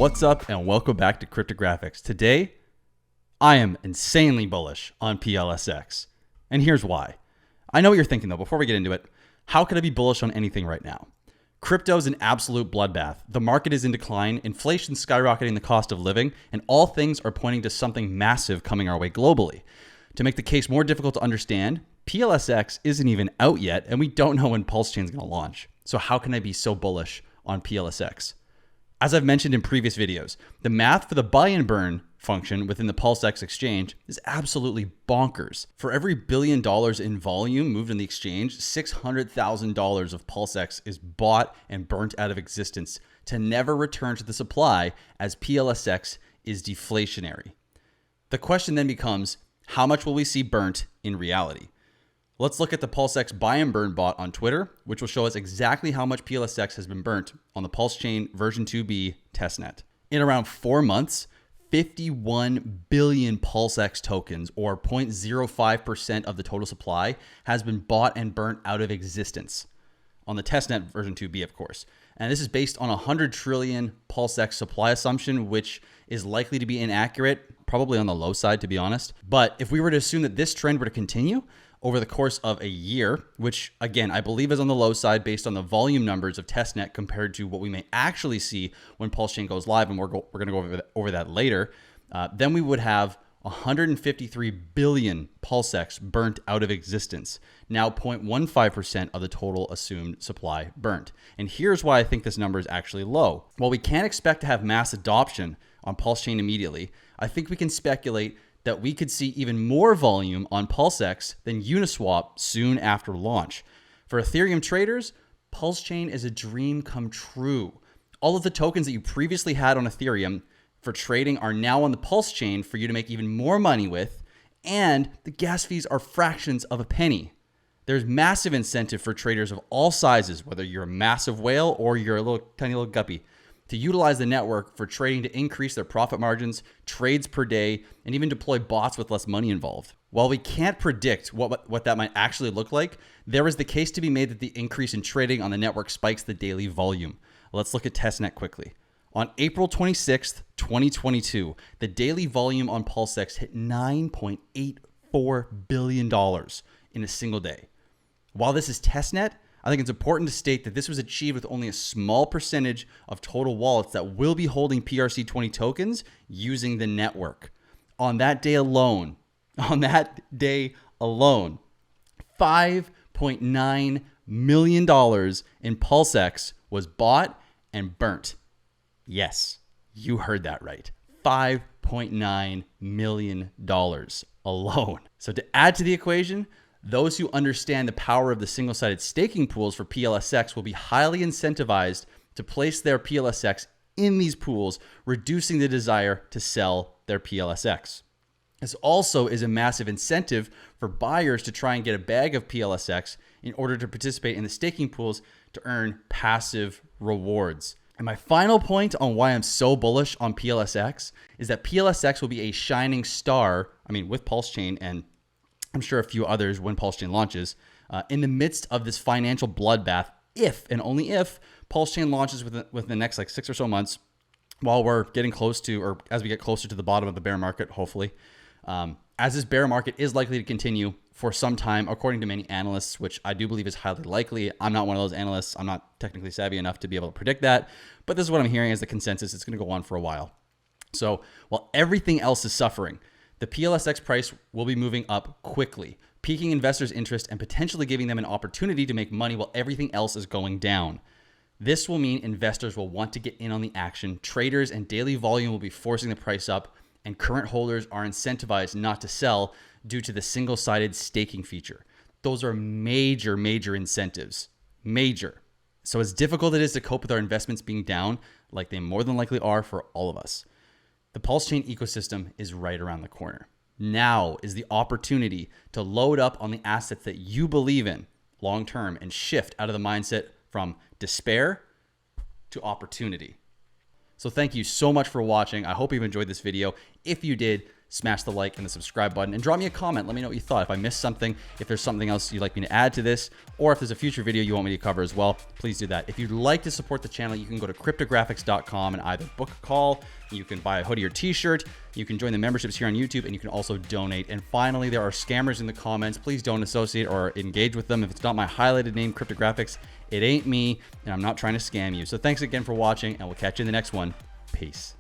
What's up and welcome back to Cryptographics. Today, I am insanely bullish on PLSX. And here's why. I know what you're thinking though, before we get into it, how could I be bullish on anything right now? Crypto is an absolute bloodbath. The market is in decline, inflation's skyrocketing the cost of living, and all things are pointing to something massive coming our way globally. To make the case more difficult to understand, PLSX isn't even out yet, and we don't know when PulseChain is going to launch. So how can I be so bullish on PLSX? As I've mentioned in previous videos, the math for the buy and burn function within the PulseX exchange is absolutely bonkers. For every $1 billion in volume moved in the exchange, $600,000 of PulseX is bought and burnt out of existence to never return to the supply, as PLSX is deflationary. The question then becomes, how much will we see burnt in reality? Let's look at the PulseX buy and burn bot on Twitter, which will show us exactly how much PLSX has been burnt on the PulseChain version 2B testnet. In around 4 months, 51 billion PulseX tokens, or 0.05% of the total supply, has been bought and burnt out of existence. On the testnet version 2B, of course. And this is based on a 100 trillion PulseX supply assumption, which is likely to be inaccurate, probably on the low side, to be honest. But if we were to assume that this trend were to continue over the course of a year, which again, I believe is on the low side based on the volume numbers of testnet compared to what we may actually see when PulseChain goes live, and we're going to go over that later, then we would have 153 billion PulseX burnt out of existence, now 0.15% of the total assumed supply burnt. And here's why I think this number is actually low. While we can't expect to have mass adoption on PulseChain immediately, I think we can speculate that we could see even more volume on PulseX than Uniswap soon after launch. For Ethereum traders, PulseChain is a dream come true. All of the tokens that you previously had on Ethereum for trading are now on the PulseChain for you to make even more money with, and the gas fees are fractions of a penny. There's massive incentive for traders of all sizes, whether you're a massive whale or you're a tiny little guppy, to utilize the network for trading to increase their profit margins, trades per day, and even deploy bots with less money involved. While we can't predict what that might actually look like, there is the case to be made that the increase in trading on the network spikes the daily volume. Let's look at testnet quickly. On April 26th, 2022, the daily volume on PulseX hit $9.84 billion in a single day. While this is testnet, I think it's important to state that this was achieved with only a small percentage of total wallets that will be holding PRC20 tokens using the network. On that day alone, $5.9 million in PulseX was bought and burnt. Yes, you heard that right. $5.9 million alone. So to add to the equation, those who understand the power of the single-sided staking pools for PLSX will be highly incentivized to place their PLSX in these pools, reducing the desire to sell their PLSX. This also is a massive incentive for buyers to try and get a bag of PLSX in order to participate in the staking pools to earn passive rewards. And my final point on why I'm so bullish on PLSX is that PLSX will be a shining star, with PulseChain and I'm sure a few others when PulseChain launches, in the midst of this financial bloodbath, if and only if PulseChain launches within the next 6 or so months, while we're getting close to, or as we get closer to the bottom of the bear market, hopefully, as this bear market is likely to continue for some time, according to many analysts, which I do believe is highly likely. I'm not one of those analysts. I'm not technically savvy enough to be able to predict that, but this is what I'm hearing as the consensus. It's going to go on for a while. So while everything else is suffering, the PLSX price will be moving up quickly, piquing investors' interest and potentially giving them an opportunity to make money while everything else is going down. This will mean investors will want to get in on the action, traders and daily volume will be forcing the price up, and current holders are incentivized not to sell due to the single-sided staking feature. Those are major incentives. Major. So as difficult it is to cope with our investments being down, like they more than likely are for all of us, the PulseChain ecosystem is right around the corner. Now is the opportunity to load up on the assets that you believe in long-term and shift out of the mindset from despair to opportunity. So thank you so much for watching. I hope you've enjoyed this video. If you did, smash the like and the subscribe button, and drop me a comment. Let me know what you thought. If I missed something, if there's something else you'd like me to add to this, or if there's a future video you want me to cover as well, please do that. If you'd like to support the channel, you can go to cryptographics.com and either book a call, you can buy a hoodie or t-shirt, you can join the memberships here on YouTube, and you can also donate. And finally, there are scammers in the comments. Please don't associate or engage with them. If it's not my highlighted name, Cryptographics, it ain't me, and I'm not trying to scam you. So thanks again for watching, and we'll catch you in the next one. Peace.